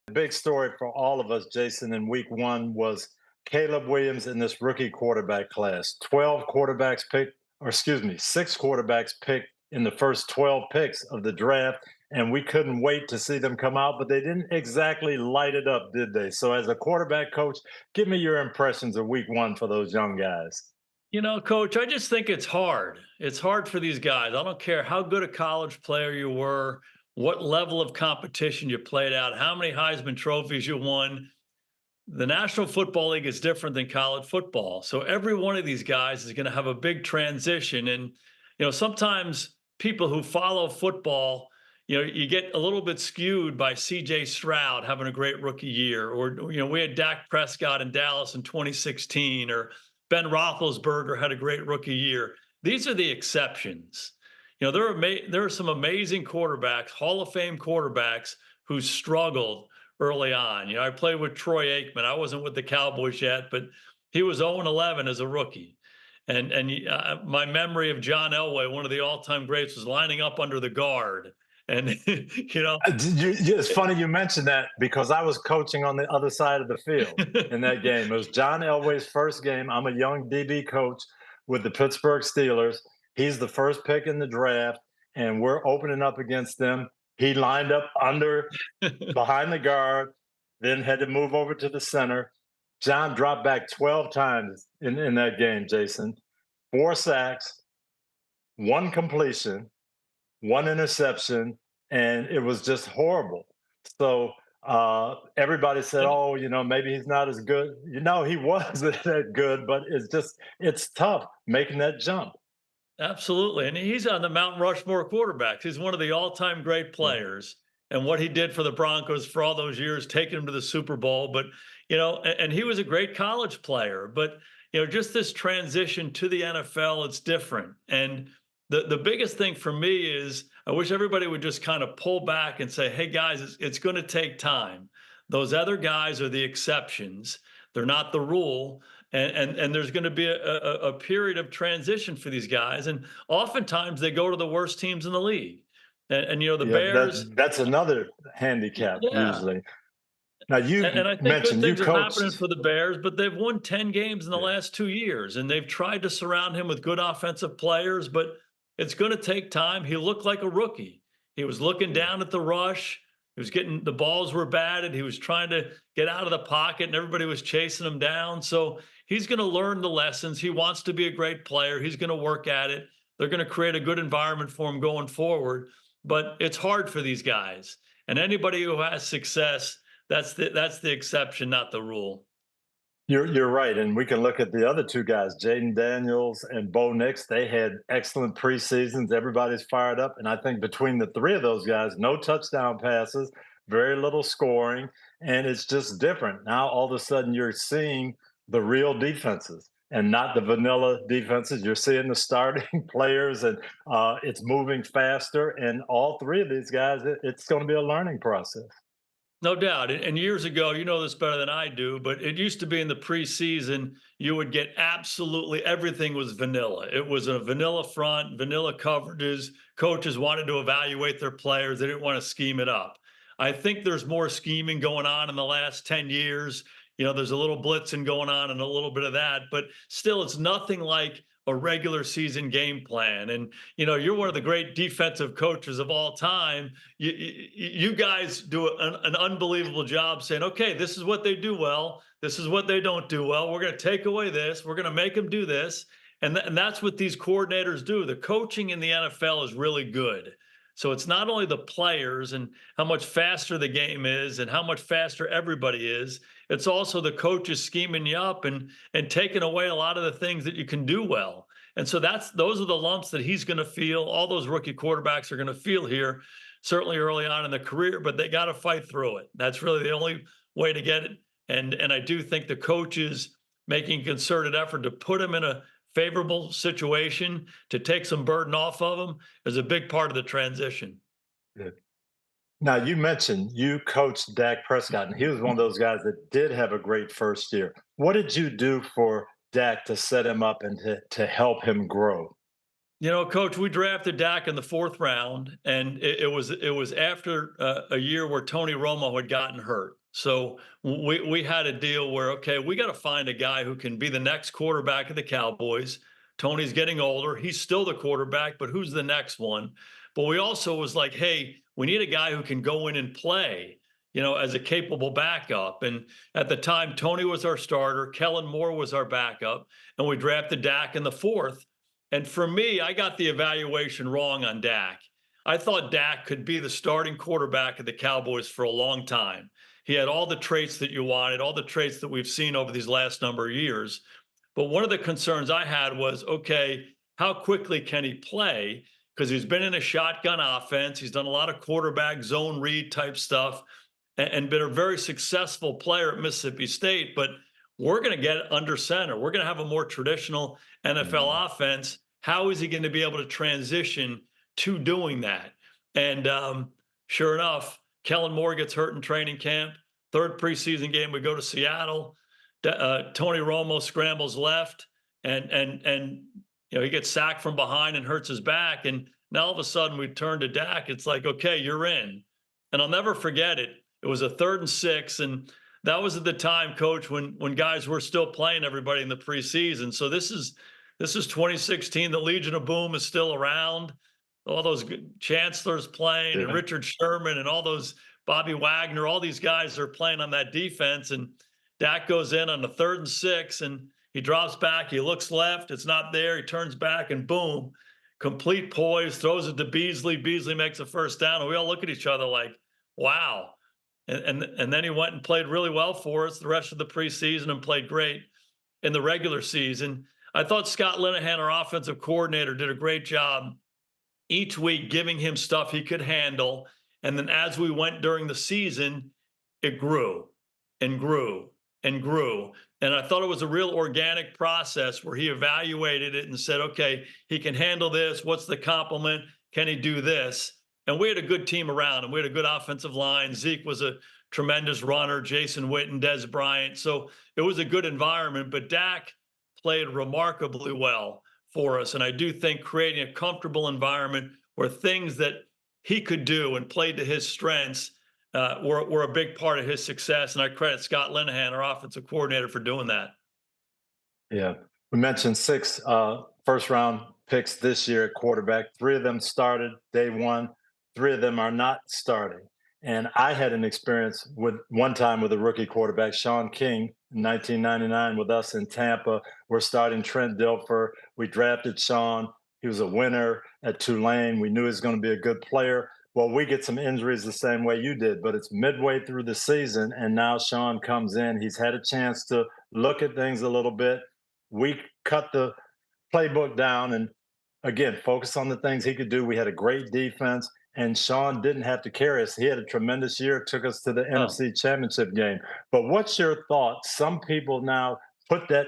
big story for all of us, Jason, in week one was Caleb Williams in this rookie quarterback class. 12 quarterbacks picked, or excuse me, six quarterbacks picked in the first 12 picks of the draft. And we couldn't wait to see them come out, but they didn't exactly light it up, did they? So, as a quarterback coach, give me your impressions of week one for those young guys. Coach, I just think it's hard. It's hard for these guys. I don't care how good a college player you were, what level of competition you played out, how many Heisman trophies you won. The National Football League is different than college football. So every one of these guys is going to have a big transition. And, sometimes people who follow football, you get a little bit skewed by CJ Stroud having a great rookie year. Or, we had Dak Prescott in Dallas in 2016, or Ben Roethlisberger had a great rookie year. These are the exceptions. There are some amazing quarterbacks, Hall of Fame quarterbacks who struggled early on. I played with Troy Aikman. I wasn't with the Cowboys yet, but he was 0-11 as a rookie. And my memory of John Elway, one of the all-time greats, was lining up under the guard. And It's funny you mentioned that because I was coaching on the other side of the field in that game. It was John Elway's first game. I'm a young DB coach with the Pittsburgh Steelers. He's the first pick in the draft, and we're opening up against them. He lined up behind the guard, then had to move over to the center. John dropped back 12 times in that game, Jason. Four sacks, one completion, one interception, and it was just horrible. So everybody said, "Oh, maybe he's not as good." He wasn't that good, but it's tough making that jump. Absolutely. And he's on the Mount Rushmore quarterbacks. He's one of the all-time great Yeah. players. And what he did for the Broncos for all those years, taking them to the Super Bowl. But, and he was a great college player. But, just this transition to the NFL, it's different. And the biggest thing for me is I wish everybody would just kind of pull back and say, hey, guys, it's going to take time. Those other guys are the exceptions. They're not the rule. And there's going to be a period of transition for these guys. And oftentimes they go to the worst teams in the league. And the Yeah, Bears, that's another handicap yeah. usually. Now you And I think good mentioned you things are happening coached. for the Bears, but they've won 10 games in the Yeah. last 2 years, and they've tried to surround him with good offensive players, but it's going to take time. He looked like a rookie. He was looking Yeah. down at the rush. He was getting the balls were batted. He was trying to get out of the pocket, and everybody was chasing him down. So he's going to learn the lessons. He wants to be a great player. He's going to work at it. They're going to create a good environment for him going forward. But it's hard for these guys. And anybody who has success, that's the exception, not the rule. You're right, and we can look at the other two guys, Jayden Daniels and Bo Nix. They had excellent preseasons. Everybody's fired up, and I think between the three of those guys, no touchdown passes, very little scoring, and it's just different. Now all of a sudden, you're seeing the real defenses and not the vanilla defenses. You're seeing the starting players, and it's moving faster. And all three of these guys, it's going to be a learning process. No doubt. And years ago, you know this better than I do, but it used to be in the preseason, you would get absolutely everything was vanilla. It was a vanilla front, vanilla coverages. Coaches wanted to evaluate their players, they didn't want to scheme it up. I think there's more scheming going on in the last 10 years. There's a little blitzing going on and a little bit of that, but still, it's nothing like a regular season game plan. And you're one of the great defensive coaches of all time. You guys do an unbelievable job saying, okay, this is what they do well, this is what they don't do well, we're going to take away this, we're going to make them do this. And that's what these coordinators do. The coaching in the NFL is really good. So it's not only the players and how much faster the game is and how much faster everybody is, it's also the coaches scheming you up and taking away a lot of the things that you can do well. And so those are the lumps that he's going to feel. All those rookie quarterbacks are going to feel here, certainly early on in the career, but they got to fight through it. That's really the only way to get it. And I do think the coaches making concerted effort to put him in a favorable situation to take some burden off of them is a big part of the transition. Yeah. Now, you mentioned you coached Dak Prescott, and he was one of those guys that did have a great first year. What did you do for Dak to set him up and to help him grow? Coach, we drafted Dak in the fourth round, and it was after a year where Tony Romo had gotten hurt. So we had a deal where, okay, we got to find a guy who can be the next quarterback of the Cowboys. Tony's getting older. He's still the quarterback, but who's the next one? But we also was like, hey, we need a guy who can go in and play, as a capable backup. And at the time, Tony was our starter, Kellen Moore was our backup, and we drafted Dak in the fourth. And for me, I got the evaluation wrong on Dak. I thought Dak could be the starting quarterback of the Cowboys for a long time. He had all the traits that you wanted, all the traits that we've seen over these last number of years. But one of the concerns I had was, okay, how quickly can he play? Because he's been in a shotgun offense. He's done a lot of quarterback zone read type stuff and been a very successful player at Mississippi State. But we're going to get under center. We're going to have a more traditional NFL offense. How is he going to be able to transition to doing that? And sure enough, Kellen Moore gets hurt in training camp. Third preseason game, we go to Seattle. Tony Romo scrambles left, and he gets sacked from behind and hurts his back. And now all of a sudden we turn to Dak. It's like, okay, you're in. And I'll never forget it. It was a 3rd and 6, and that was at the time, Coach, when guys were still playing everybody in the preseason. So this is 2016. The Legion of Boom is still around. All those Chancellors playing, and Richard Sherman, and all those Bobby Wagner, all these guys are playing on that defense. And Dak goes in on the 3rd and 6, and he drops back. He looks left. It's not there. He turns back, and boom, complete poise, throws it to Beasley. Beasley makes a first down. And we all look at each other like, wow. And then he went and played really well for us the rest of the preseason and played great in the regular season. I thought Scott Linehan, our offensive coordinator, did a great job each week giving him stuff he could handle. And then as we went during the season, it grew and grew and grew. And I thought it was a real organic process where he evaluated it and said, okay, he can handle this. What's the complement? Can he do this? And we had a good team around him. We had a good offensive line. Zeke was a tremendous runner, Jason Witten, Des Bryant. So it was a good environment, but Dak played remarkably well for us. And I do think creating a comfortable environment where things that he could do and played to his strengths were a big part of his success. And I credit Scott Linehan, our offensive coordinator, for doing that. Yeah. We mentioned 6 first-round picks this year at quarterback. 3 of them started day one. 3 of them are not starting. And I had an experience with one time with a rookie quarterback, Sean King, in 1999 with us in Tampa. We're starting Trent Dilfer. We drafted Sean. He was a winner at Tulane. We knew he was going to be a good player. Well, we get some injuries the same way you did, but it's midway through the season, and now Sean comes in. He's had a chance to look at things a little bit. We cut the playbook down and, again, focus on the things he could do. We had a great defense, and Sean didn't have to carry us. He had a tremendous year, took us to the NFC Championship game. But what's your thought? Some people now put that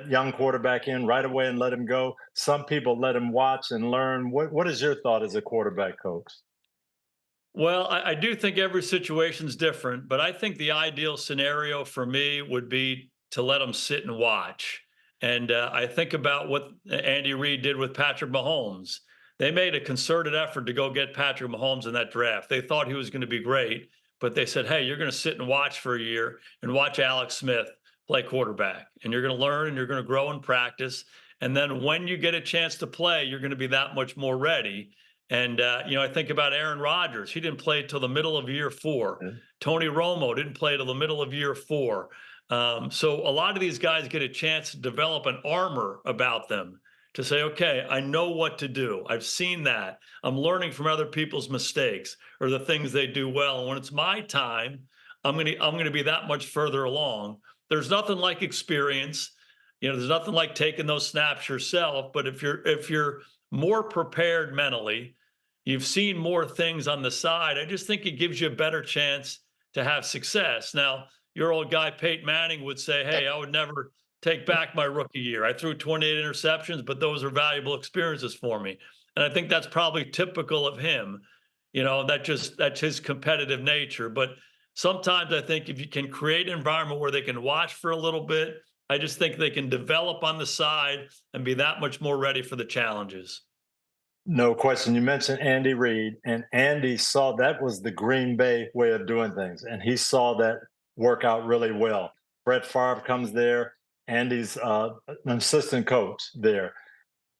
young quarterback in right away and let him go. Some people let him watch and learn. What is your thought as a quarterback coach? Well, I do think every situation is different, but I think the ideal scenario for me would be to let them sit and watch. And I think about what Andy Reid did with Patrick Mahomes. They made a concerted effort to go get Patrick Mahomes in that draft. They thought he was going to be great, but they said, hey, you're going to sit and watch for a year and watch Alex Smith play quarterback. And you're going to learn and you're going to grow and practice. And then when you get a chance to play, you're going to be that much more ready. And, I think about Aaron Rodgers. He didn't play till the middle of year 4. Yeah. Tony Romo didn't play till the middle of year 4. So a lot of these guys get a chance to develop an armor about them to say, okay, I know what to do. I've seen that. I'm learning from other people's mistakes or the things they do well. And when it's my time, I'm going to be that much further along. There's nothing like experience. There's nothing like taking those snaps yourself. But if you're more prepared mentally, you've seen more things on the side, I just think it gives you a better chance to have success. Now, your old guy, Peyton Manning, would say, hey, I would never take back my rookie year. I threw 28 interceptions, but those are valuable experiences for me. And I think that's probably typical of him. That's his competitive nature. But sometimes I think if you can create an environment where they can watch for a little bit, I just think they can develop on the side and be that much more ready for the challenges. No question. You mentioned Andy Reid, and Andy saw that was the Green Bay way of doing things, and he saw that work out really well. Brett Favre comes there. Andy's an assistant coach there.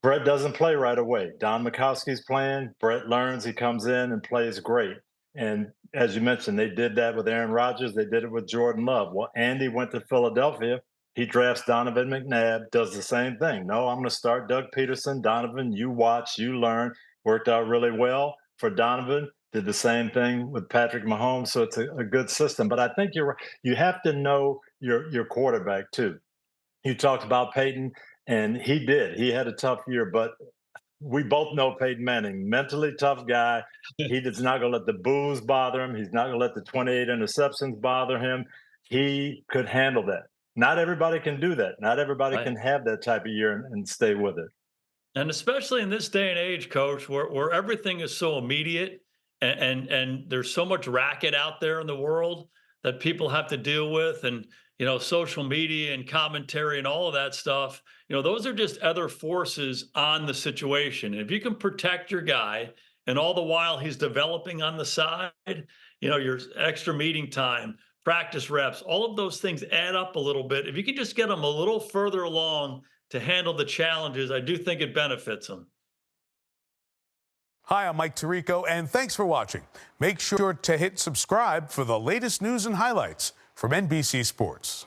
Brett doesn't play right away. Don Mikowski's playing. Brett learns. He comes in and plays great. And as you mentioned, they did that with Aaron Rodgers. They did it with Jordan Love. Well, Andy went to Philadelphia. He drafts Donovan McNabb, does the same thing. No, I'm going to start Doug Peterson. Donovan, you watch, you learn. Worked out really well for Donovan. Did the same thing with Patrick Mahomes. So it's a good system. But I think you have to know your quarterback too. You talked about Peyton, and he did. He had a tough year, but we both know Peyton Manning, mentally tough guy. He is not going to let the booze bother him. He's not going to let the 28 interceptions bother him. He could handle that. Not everybody can do that. Not everybody Right. can have that type of year and stay with it. And especially in this day and age, coach, where everything is so immediate and there's so much racket out there in the world that people have to deal with, and social media and commentary and all of that stuff, those are just other forces on the situation. And if you can protect your guy and all the while he's developing on the side, your extra meeting time, practice reps, all of those things add up a little bit. If you can just get them a little further along to handle the challenges, I do think it benefits them. Hi, I'm Mike Tirico, and thanks for watching. Make sure to hit subscribe for the latest news and highlights from NBC Sports.